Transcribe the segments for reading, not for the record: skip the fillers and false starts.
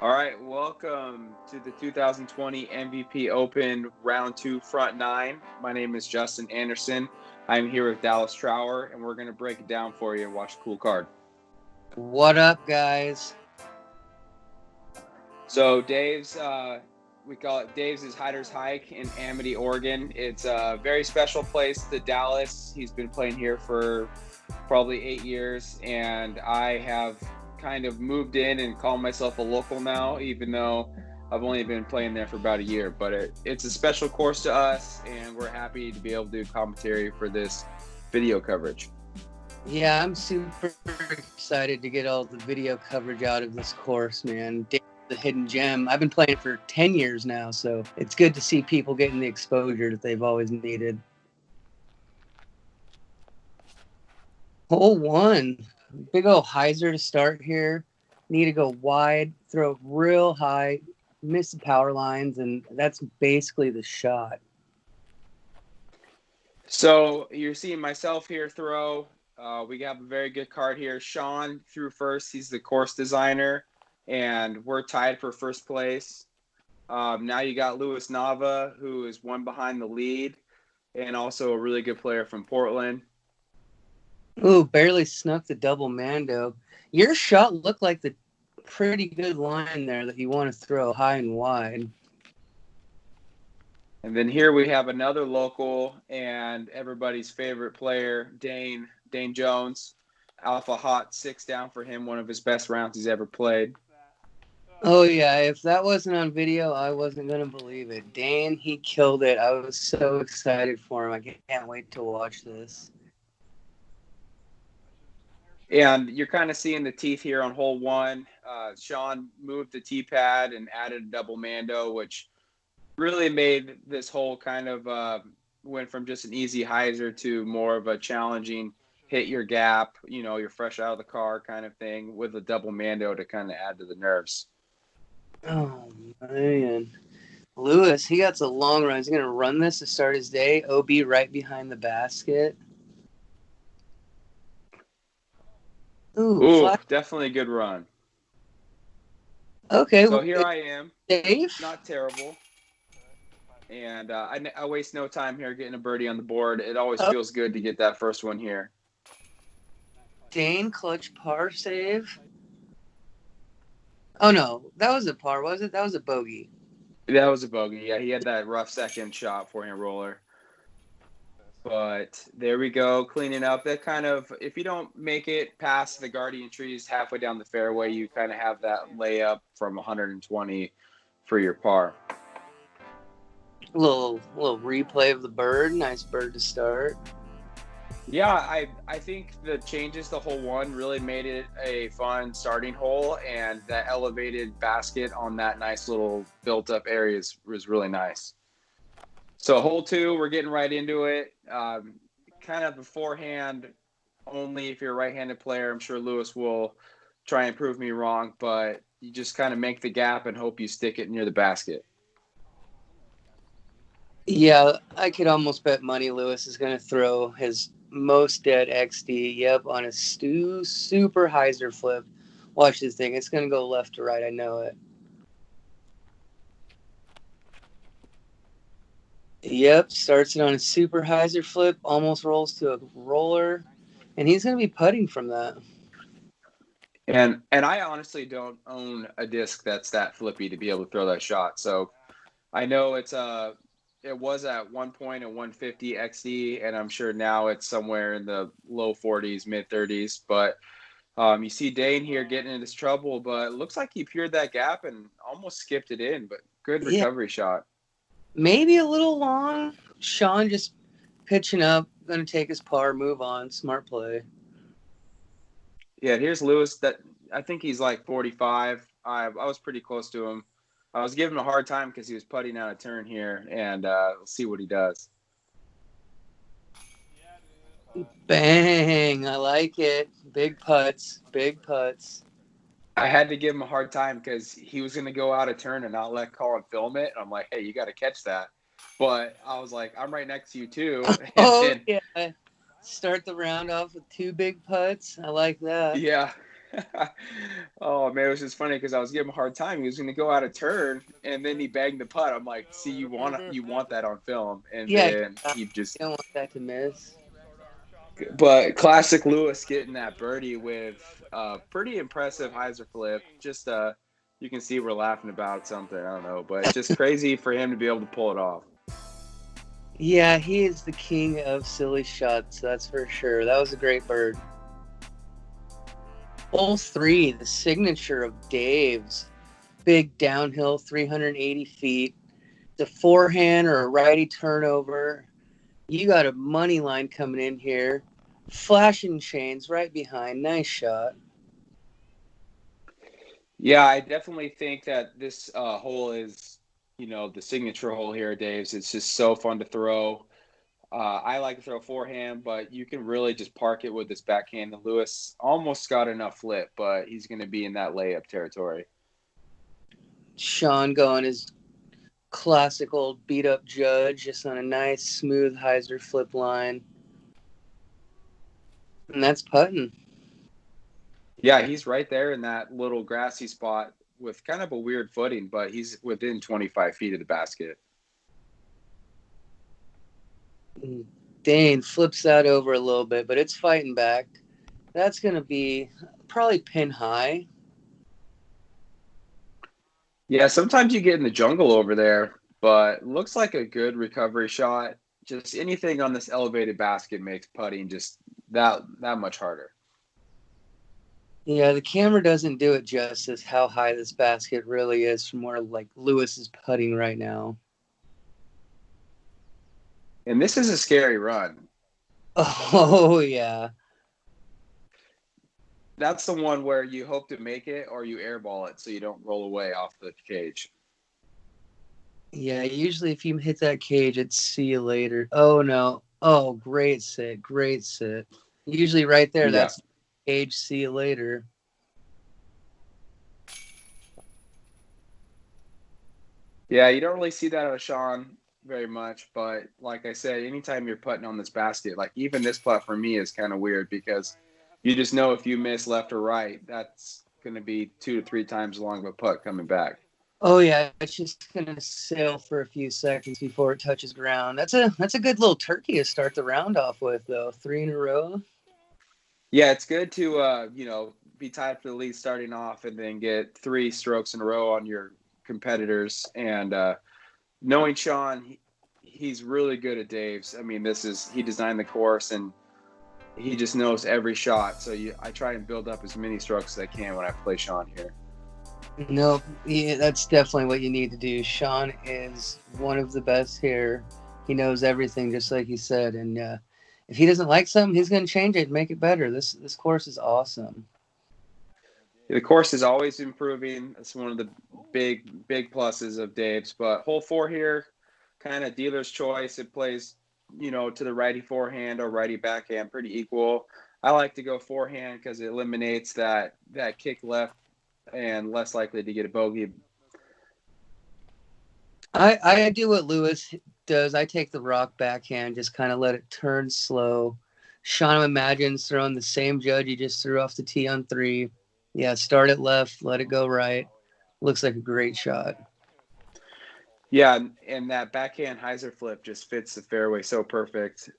All right, welcome to the 2020 MVP Open Round 2 Front 9. My name is Justin Anderson. I'm here with Dallas Trower, and we're going to break it down for you and watch the cool card. What up, guys? So Dave's, we call it Dave's is Heider's Hike in Amity, Oregon. It's a very special place to Dallas. He's been playing here for probably 8 years, and I have kind of moved in and call myself a local now, even though I've only been playing there for about a year. But it's a special course to us, and we're happy to be able to do commentary for this video coverage. Yeah, I'm super excited to get all the video coverage out of this course, man. The hidden gem. I've been playing for 10 years now, so it's good to see people getting the exposure that they've always needed. Hole 1. Big old Hyzer to start here. Need to go wide, throw real high, miss the power lines, and that's basically the shot. So you're seeing myself here throw. We have a very good card here. Shaun threw first. He's the course designer, and we're tied for first place. Now you got Nava, who is one behind the lead, and also a really good player from Portland. Ooh, barely snuck the double Mando. Your shot looked like the pretty good line there that you want to throw high and wide. And then here we have another local and everybody's favorite player, Dane Jones. Alpha hot 6 down for him, one of his best rounds he's ever played. Oh, yeah. If that wasn't on video, I wasn't going to believe it. Dane, he killed it. I was so excited for him. I can't wait to watch this. And you're kind of seeing the teeth here on hole 1. Shaun moved the tee pad and added a double Mando, which really made this hole kind of went from just an easy hyzer to more of a challenging hit your gap, you're fresh out of the car kind of thing with a double Mando to kind of add to the nerves. Oh, man. Lewis, he got a long run. He's going to run this to start his day. OB right behind the basket. Ooh, definitely a good run. Okay. So here I am. Dave? Not terrible. And I waste no time here getting a birdie on the board. It always feels good to get that first one here. Dane, clutch par save. Oh, no. That was a par, was it? That was a bogey. That was a bogey. Yeah, he had that rough second shot forehand roller. But there we go, cleaning up. That kind of, if you don't make it past the guardian trees halfway down the fairway, you kind of have that layup from 120 for your par. A little replay of the bird. Nice bird to start. Yeah, I think the changes to hole 1 really made it a fun starting hole, and that elevated basket on that nice little built-up area was really nice. So hole 2, we're getting right into it. Kind of beforehand, only if you're a right-handed player. I'm sure Lewis will try and prove me wrong, but you just kind of make the gap and hope you stick it near the basket. Yeah, I could almost bet money Lewis is going to throw his most dead XD, on a super hyzer flip. Watch this thing. It's going to go left to right. I know it. Yep, starts it on a super hyzer flip, almost rolls to a roller, and he's going to be putting from that. And I honestly don't own a disc that's that flippy to be able to throw that shot. So I know it was at one point a 150 XD, and I'm sure now it's somewhere in the low 40s, mid 30s. But you see Dane here getting into this trouble, but it looks like he pured that gap and almost skipped it in, but good recovery shot. Maybe a little long. Shaun just pitching up, going to take his par, move on. Smart play. Yeah, here's Lewis. That I think he's like 45. I was pretty close to him. I was giving him a hard time because he was putting out a turn here, and we'll see what he does. Bang! I like it. Big putts. I had to give him a hard time because he was going to go out of turn and not let Colin film it. I'm like, hey, you got to catch that. But I was like, I'm right next to you too. Yeah. Start the round off with 2 big putts. I like that. Yeah. Oh man, it was just funny because I was giving him a hard time. He was going to go out of turn, and then he banged the putt. I'm like, see, you want that on film, and Yeah, then you he just. don't want that to miss. But classic Lewis getting that birdie with a pretty impressive hyzer flip. Just you can see we're laughing about something. I don't know, but just crazy for him to be able to pull it off. Yeah, he is the king of silly shots, that's for sure. That was a great bird. Hole 3, the signature of Dave's. Big downhill, 380 feet. The forehand or a righty turnover. You got a money line coming in here. Flashing chains right behind. Nice shot. Yeah, I definitely think that this hole is, the signature hole here, Dave's. It's just so fun to throw. I like to throw forehand, but you can really just park it with this backhand. And Lewis almost got enough flip, but he's going to be in that layup territory. Shaun going his classic old beat up judge, just on a nice smooth hyzer flip line. And that's putting. Yeah, he's right there in that little grassy spot with kind of a weird footing, but he's within 25 feet of the basket. Dane flips that over a little bit, but it's fighting back. That's going to be probably pin high. Yeah, sometimes you get in the jungle over there, but looks like a good recovery shot. Just anything on this elevated basket makes putting just that much harder. Yeah, the camera doesn't do it justice how high this basket really is from where like Lewis is putting right now. And this is a scary run. Oh yeah. That's the one where you hope to make it or you airball it so you don't roll away off the cage. Yeah, usually if you hit that cage, it's see you later. Oh no. Oh, great sit. Great sit. Usually right there, Yeah. that's cage, see you later. Yeah, you don't really see that out of Shaun very much, but like I said, anytime you're putting on this basket, like even this putt for me is kind of weird because you just know if you miss left or right, that's going to be 2 to 3 times as long of a putt coming back. Oh yeah, it's just gonna sail for a few seconds before it touches ground. That's a good little turkey to start the round off with, though. 3 in a row. Yeah, it's good to be tied for the lead starting off and then get 3 strokes in a row on your competitors. And knowing Shaun, he's really good at Dave's. I mean, he designed the course and he just knows every shot. So I try and build up as many strokes as I can when I play Shaun here. Nope, yeah, that's definitely what you need to do. Shaun is one of the best here. He knows everything, just like you said. And if he doesn't like something, he's going to change it and make it better. This course is awesome. The course is always improving. It's one of the big pluses of Dave's. But hole 4 here, kind of dealer's choice. It plays, to the righty forehand or righty backhand pretty equal. I like to go forehand because it eliminates that kick left and less likely to get a bogey. I do what Lewis does. I take the rock backhand, just kind of let it turn slow. Shaun imagines throwing the same judge he just threw off the tee on 3. Yeah, start it left, let it go right. Looks like a great shot. Yeah, and that backhand hyzer flip just fits the fairway so perfect.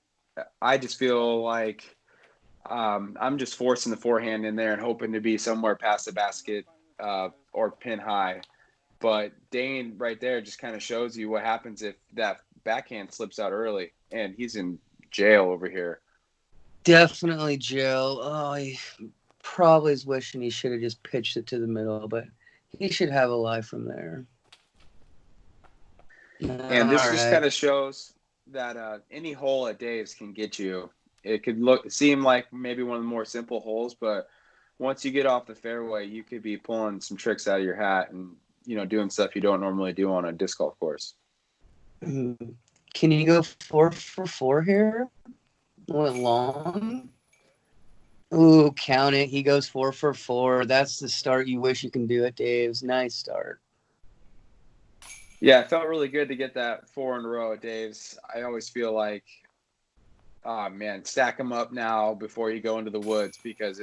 I just feel like I'm just forcing the forehand in there and hoping to be somewhere past the basket or pin high. But Dane right there just kind of shows you what happens if that backhand slips out early, and he's in jail over here. Definitely Joe. Oh, he probably is wishing he should have just pitched it to the middle, but he should have a lie from there. And All this just right. kind of shows that any hole at Dave's can get you. It could seem like maybe one of the more simple holes, but once you get off the fairway, you could be pulling some tricks out of your hat and doing stuff you don't normally do on a disc golf course. Can you go 4 for 4 here? Went long. Ooh, count it. He goes 4 for 4. That's the start you wish you can do at Dave's. Nice start. Yeah, it felt really good to get that 4 in a row at Dave's. I always feel like, oh man, stack them up now before you go into the woods because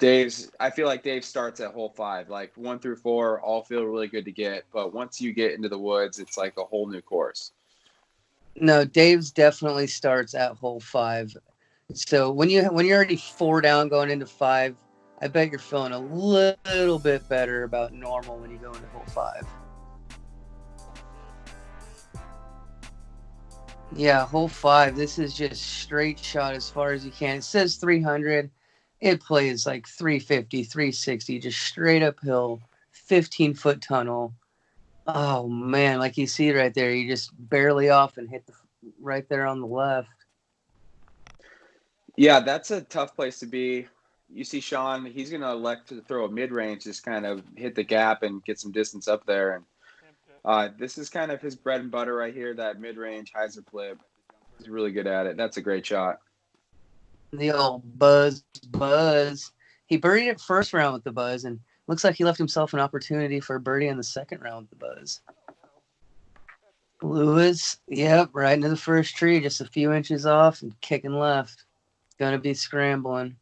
I feel like Dave starts at hole 5. Like 1 through 4 all feel really good to get, but once you get into the woods, it's like a whole new course. No, Dave's definitely starts at hole 5. So when you're already 4 down going into 5, I bet you're feeling a little bit better about normal when you go into hole 5. Yeah, hole 5. This is just straight shot as far as you can. It says 300. It plays like 350, 360, just straight uphill, 15-foot tunnel. Oh man, like you see right there, you just barely off and hit right there on the left. Yeah, that's a tough place to be. You see Shaun, he's going to elect to throw a mid-range, just kind of hit the gap and get some distance up there. And this is kind of his bread and butter right here, that mid-range Hyzer flip. He's really good at it. That's a great shot. The old buzz. He birdied it first round with the buzz, and looks like he left himself an opportunity for a birdie in the second round with the buzz. Lewis, yep, right into the first tree, just a few inches off and kicking left. Gonna be scrambling.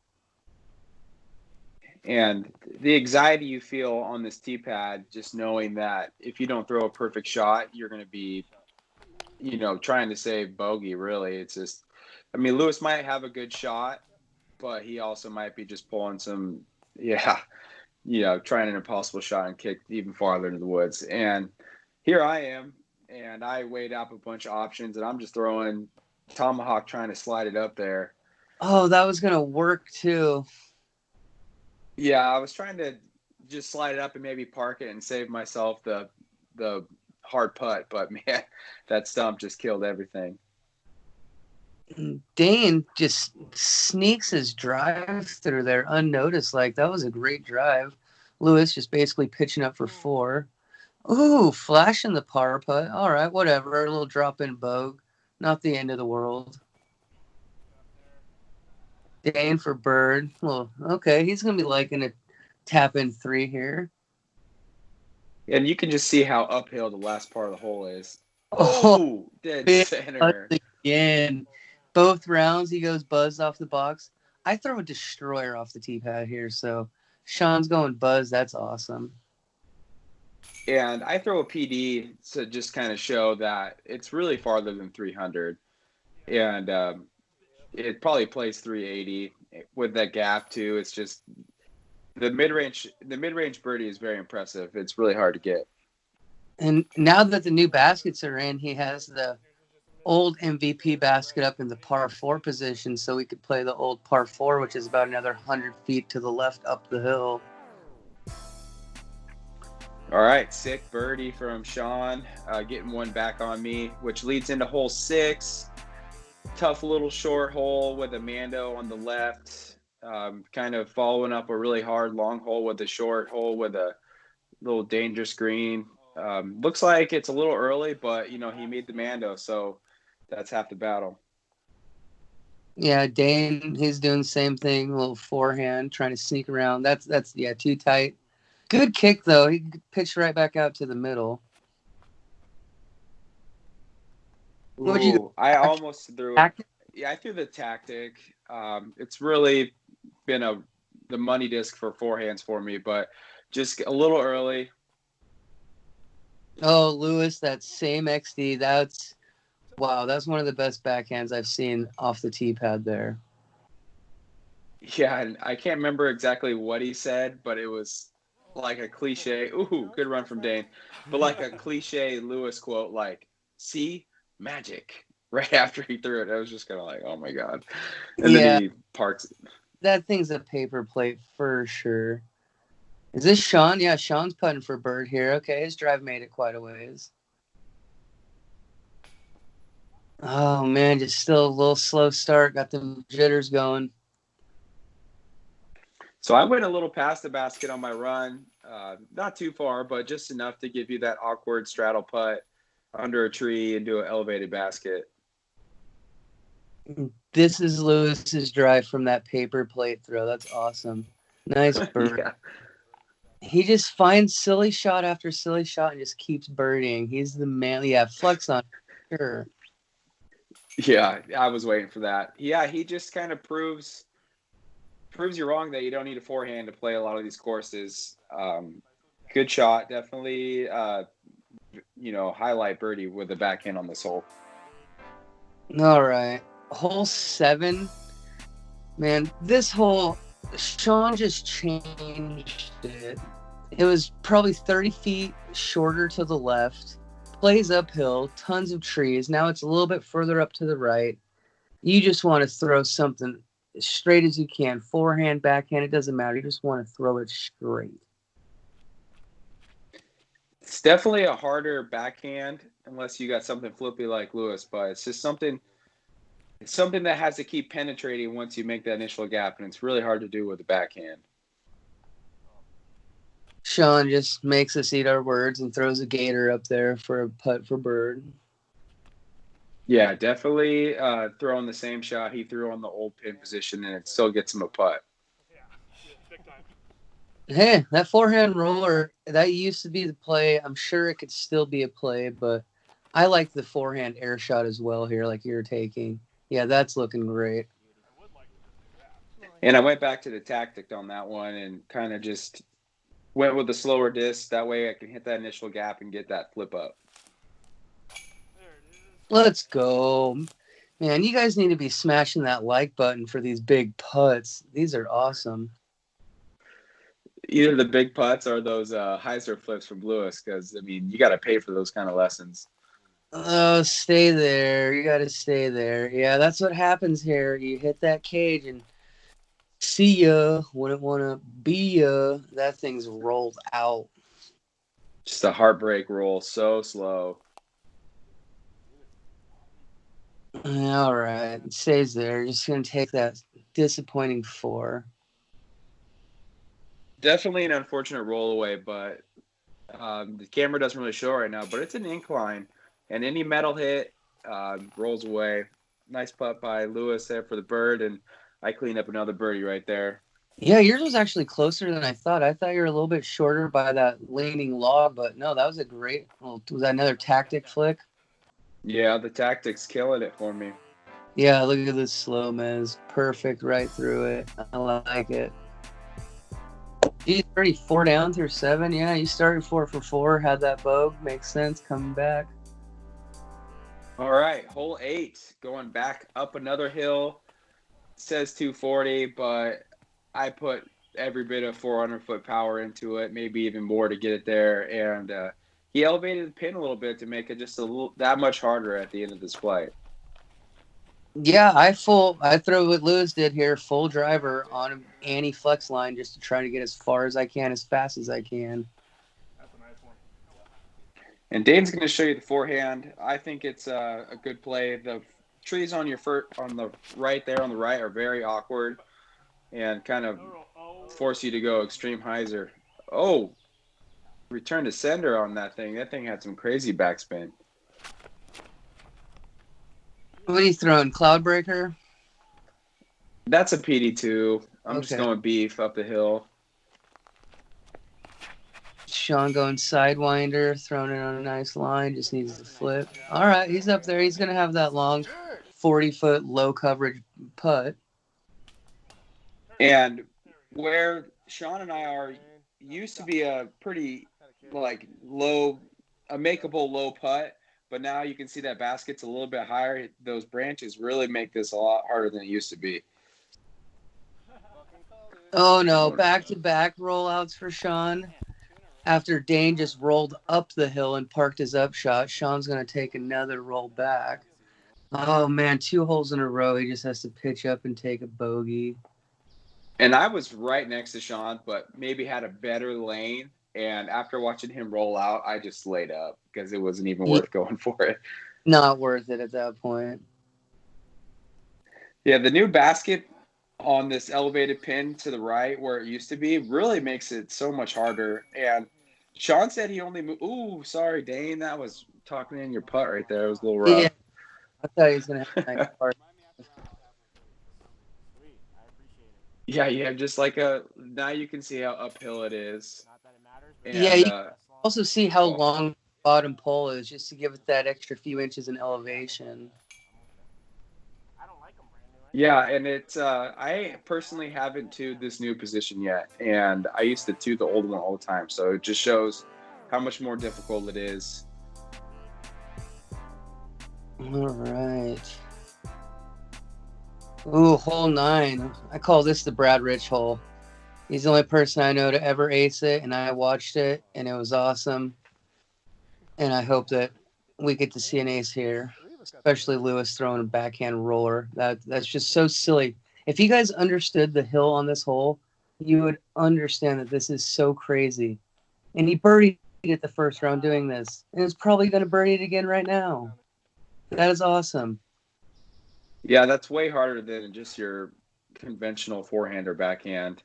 And the anxiety you feel on this tee pad, just knowing that if you don't throw a perfect shot, you're going to be, trying to save bogey, really. It's just, I mean, Lewis might have a good shot, but he also might be just pulling some, trying an impossible shot and kick even farther into the woods. And here I am, and I weighed up a bunch of options, and I'm just throwing tomahawk, trying to slide it up there. Oh, that was gonna work too. Yeah, I was trying to just slide it up and maybe park it and save myself the hard putt, but man, that stump just killed everything. Dane just sneaks his drive through there unnoticed. Like, that was a great drive. Lewis just basically pitching up for 4. Ooh, flashing the par putt. All right, whatever. A little drop in bogue. Not the end of the world. Dane for bird. Well, okay, he's going to be liking a tap in 3 here. And you can just see how uphill the last part of the hole is. Oh, dead center. Again. Both rounds, he goes buzz off the box. I throw a destroyer off the tee pad here, so Shaun's going buzz. That's awesome. And I throw a PD to just kind of show that it's really farther than 300. And it probably plays 380 with that gap too. It's just the mid-range birdie is very impressive. It's really hard to get. And now that the new baskets are in, he has the old MVP basket up in the par 4 position, so we could play the old par 4, which is about another 100 feet to the left up the hill. All right, sick birdie from Shaun, getting one back on me, which leads into hole 6. Tough little short hole with a Mando on the left, kind of following up a really hard long hole with a short hole with a little dangerous green. Looks like it's a little early, but he made the Mando, so that's half the battle. Yeah, Dane, he's doing the same thing, a little forehand, trying to sneak around. That's too tight. Good kick though. He pitched right back out to the middle. What'd you go? I almost threw it. Yeah, I threw the tactic. It's really been the money disc for forehands for me, but just a little early. Oh, Lewis, that same XD. That's one of the best backhands I've seen off the tee pad there. Yeah, and I can't remember exactly what he said, but it was like a cliche. Ooh, good run from Dane. But like a cliche Lewis quote, like, see, magic. Right after he threw it, I was just kind of like, oh my God. And then he parks it. That thing's a paper plate for sure. Is this Shaun? Yeah, Shaun's putting for bird here. Okay, his drive made it quite a ways. Oh, man, just still a little slow start. Got them jitters going. So I went a little past the basket on my run. Not too far, but just enough to give you that awkward straddle putt under a tree into an elevated basket. This is Lewis's drive from that paper plate throw. That's awesome. Nice bird. Yeah. He just finds silly shot after silly shot and just keeps birdieing. He's the man. Yeah, flex on sure. Yeah, I was waiting for that. Yeah, he just kind of proves proves you wrong that you don't need a forehand to play a lot of these courses. Good shot, definitely. Highlight birdie with the backhand on this hole. All right, hole 7. Man, this hole, Shaun just changed it. It was probably 30 feet shorter to the left. Plays uphill, tons of trees. Now it's a little bit further up to the right. You just want to throw something as straight as you can. Forehand, backhand, it doesn't matter. You just want to throw it straight. It's definitely a harder backhand unless you got something flippy like Lewis, but it's just something that has to keep penetrating once you make that initial gap, and it's really hard to do with the backhand. Shaun just makes us eat our words and throws a gator up there for a putt for bird. Yeah, definitely throwing the same shot he threw on the old pin position, and it still gets him a putt. Hey, that forehand roller, that used to be the play. I'm sure it could still be a play, but I like the forehand air shot as well here, like you're taking. Yeah, that's looking great. And I went back to the tactic on that one and kind of just went with the slower disc. That way I can hit that initial gap and get that flip up. Let's go. Man, you guys need to be smashing that like button for these big putts. These are awesome. Either the big putts or those Hyzer flips from Lewis, because, I mean, you got to pay for those kind of lessons. Oh, stay there. You got to stay there. Yeah, that's what happens here. You hit that cage and see ya. Wouldn't want to be ya. That thing's rolled out. Just a heartbreak roll. So slow. All right. It stays there. Just going to take that disappointing 4. Definitely an unfortunate roll away, but the camera doesn't really show right now, but it's an incline. And any metal hit rolls away. Nice putt by Lewis there for the bird, and I cleaned up another birdie right there. Yeah, yours was actually closer than I thought. I thought you were a little bit shorter by that leaning log, but no, that was a great. Well, was that another tactic flick? Yeah, the tactic's killing it for me. Yeah, look at this slow mez. Perfect right through it. I like it. Geez, already 4 down through 7. Yeah, you started 4 for 4. Had that bogue. Makes sense coming back. All right, hole 8, going back up another hill. It says 240, but I put every bit of 400-foot power into it, maybe even more to get it there. And he elevated the pin a little bit to make it just that much harder at the end of this flight. Yeah, I throw what Lewis did here, full driver on an anti-flex line just to try to get as far as I can, as fast as I can. That's a nice one. And Dane's going to show you the forehand. I think it's a good play. The trees on on the right there on the right are very awkward and kind of force you to go extreme hyzer. Oh, return to sender on that thing. That thing had some crazy backspin. What are you throwing? Cloudbreaker? That's a PD2. I'm just Okay. going beef up the hill. Shaun going sidewinder, throwing it on a nice line, just needs to flip. All right, he's up there. He's going to have that long 40-foot low coverage putt. And where Shaun and I are used to be a pretty low, a makeable low putt, but now you can see that basket's a little bit higher. Those branches really make this a lot harder than it used to be. Oh no, back-to-back rollouts for Shaun. After Dane just rolled up the hill and parked his upshot, Shaun's going to take another roll back. Oh man, 2 holes in a row. He just has to pitch up and take a bogey. And I was right next to Shaun, but maybe had a better lane. And after watching him roll out, I just laid up because it wasn't even worth going for it. Not worth it at that point. Yeah, the new basket on this elevated pin to the right where it used to be really makes it so much harder. And Shaun said he only moved. Ooh, sorry, Dane. That was talking in your putt right there. It was a little rough. Yeah, I thought he was going to have a nice part. Yeah, you have just now you can see how uphill it is. And, yeah, you can also see how long the bottom pole is just to give it that extra few inches in elevation. I don't like them brand new Yeah, and it's I personally haven't tuned this new position yet, and I used to tune the old one all the time. So it just shows how much more difficult it is. All right. Ooh, hole 9. I call this the Brad Rich hole. He's the only person I know to ever ace it, and I watched it, and it was awesome. And I hope that we get to see an ace here, especially Lewis throwing a backhand roller. That's just so silly. If you guys understood the hill on this hole, you would understand that this is so crazy. And he birdied it the first round doing this, and is probably going to birdie it again right now. That is awesome. Yeah, that's way harder than just your conventional forehand or backhand.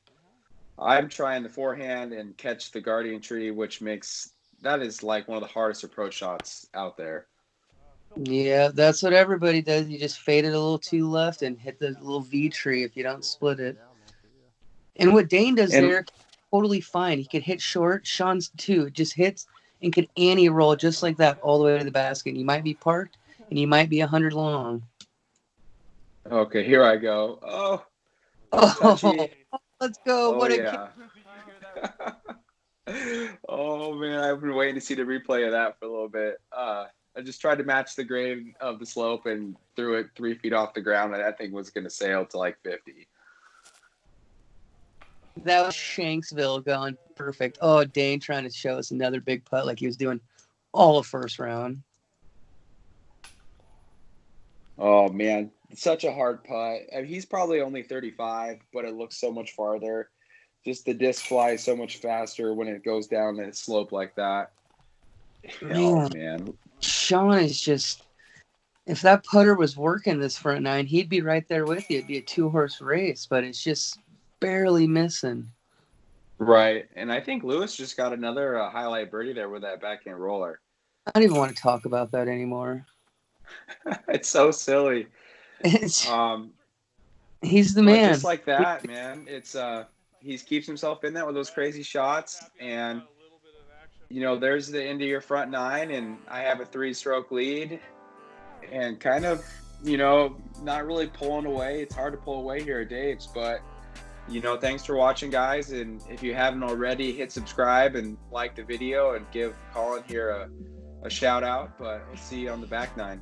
I'm trying the forehand and catch the guardian tree, which makes that is like one of the hardest approach shots out there. Yeah, that's what everybody does. You just fade it a little too left and hit the little V tree if you don't split it. And what Dane does And there, totally fine. He could hit short. Shaun's too. It just hits and could Annie roll just like that all the way to the basket. And you might be parked and you might be 100 long. okay, here I go. Oh, Oh, touchy. let's go. Oh What a yeah. Oh man, I've been waiting to see the replay of that for a little bit. I just tried to match the grade of the slope and threw it 3 feet off the ground, and that thing was going to sail to like 50. That was Shanksville going perfect. Oh, Dane trying to show us another big putt like he was doing all of first round. Oh man, such a hard putt. I mean, he's probably only 35, but it looks so much farther. Just the disc flies so much faster when it goes down the slope like that. Oh Man, man. Shaun is just, if that putter was working this front 9, he'd be right there with you. It'd be a 2-horse race, but it's just barely missing. Right. And I think Lewis just got another highlight birdie there with that backhand roller. I don't even want to talk about that anymore. It's so silly. It's, Um, he's the but man. just like that, man, it's he keeps himself in that with those crazy shots, and there's the end of your front 9, and I have a 3-stroke lead, and kind of, not really pulling away. It's hard to pull away here at Dave's, but thanks for watching, guys. And if you haven't already, hit subscribe and like the video and give Colin here a shout out. But we'll see you on the back 9.